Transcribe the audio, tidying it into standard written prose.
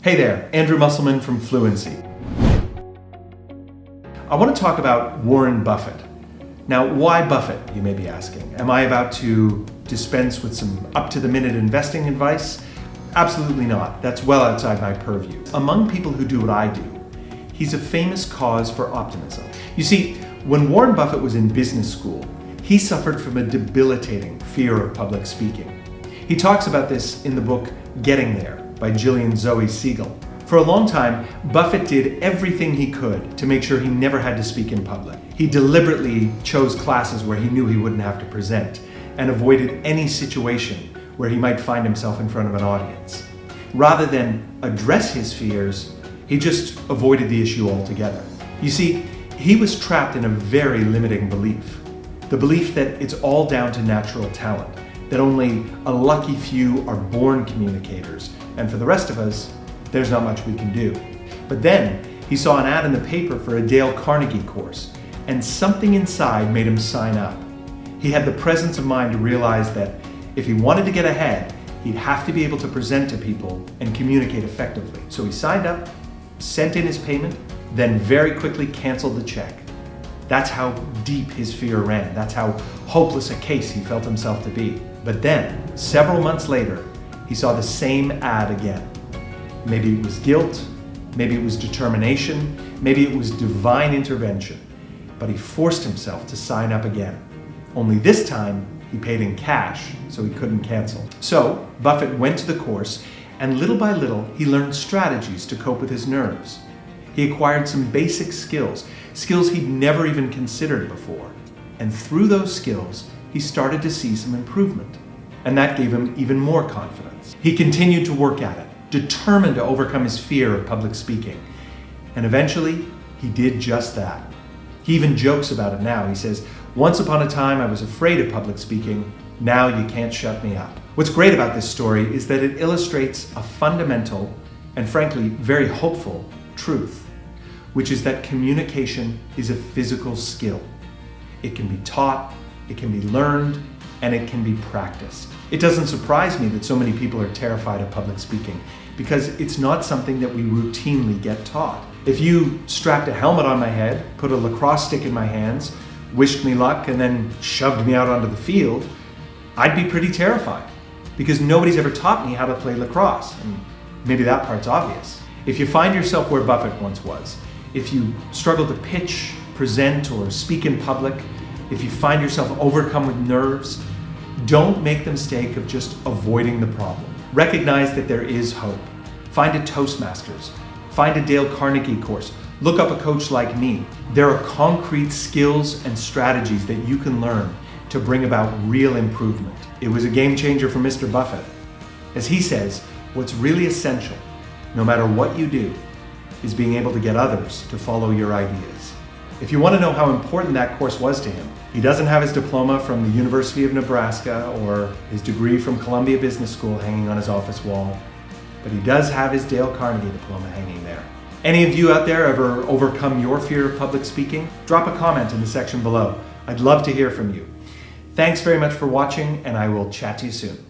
Hey there, Andrew Musselman from Fluency. I want to talk about Warren Buffett. Now, why Buffett, you may be asking? Am I about to dispense with some up-to-the-minute investing advice? Absolutely not. That's well outside my purview. Among people who do what I do, he's a famous cause for optimism. You see, when Warren Buffett was in business school, he suffered from a debilitating fear of public speaking. He talks about this in the book Getting There by Gillian Zoe Siegel. For a long time, Buffett did everything he could to make sure he never had to speak in public. He deliberately chose classes where he knew he wouldn't have to present and avoided any situation where he might find himself in front of an audience. Rather than address his fears, he just avoided the issue altogether. You see, he was trapped in a very limiting belief. The belief that it's all down to natural talent, that only a lucky few are born communicators, and for the rest of us, there's not much we can do. But then he saw an ad in the paper for a Dale Carnegie course, and something inside made him sign up. He had the presence of mind to realize that if he wanted to get ahead, he'd have to be able to present to people and communicate effectively. So he signed up, sent in his payment, then very quickly canceled the check. That's how deep his fear ran. That's how hopeless a case he felt himself to be. But then, several months later, he saw the same ad again. Maybe it was guilt, maybe it was determination, maybe it was divine intervention. But he forced himself to sign up again. Only this time, he paid in cash, so he couldn't cancel. So, Buffett went to the course, and little by little, he learned strategies to cope with his nerves. He acquired some basic skills he'd never even considered before. And through those skills, he started to see some improvement. And that gave him even more confidence. He continued to work at it, determined to overcome his fear of public speaking. And eventually, he did just that. He even jokes about it now. He says, "Once upon a time, I was afraid of public speaking. Now you can't shut me up." What's great about this story is that it illustrates a fundamental and frankly, very hopeful truth, which is that communication is a physical skill. It can be taught, it can be learned, and it can be practiced. It doesn't surprise me that so many people are terrified of public speaking because it's not something that we routinely get taught. If you strapped a helmet on my head, put a lacrosse stick in my hands, wished me luck, and then shoved me out onto the field, I'd be pretty terrified because nobody's ever taught me how to play lacrosse. And maybe that part's obvious. If you find yourself where Buffett once was, if you struggle to pitch, present, or speak in public, if you find yourself overcome with nerves, don't make the mistake of just avoiding the problem. Recognize that there is hope. Find a Toastmasters. Find a Dale Carnegie course. Look up a coach like me. There are concrete skills and strategies that you can learn to bring about real improvement. It was a game changer for Mr. Buffett. As he says, what's really essential, no matter what you do, is being able to get others to follow your ideas. If you want to know how important that course was to him, he doesn't have his diploma from the University of Nebraska or his degree from Columbia Business School hanging on his office wall, but he does have his Dale Carnegie diploma hanging there. Any of you out there ever overcome your fear of public speaking? Drop a comment in the section below. I'd love to hear from you. Thanks very much for watching, and I will chat to you soon.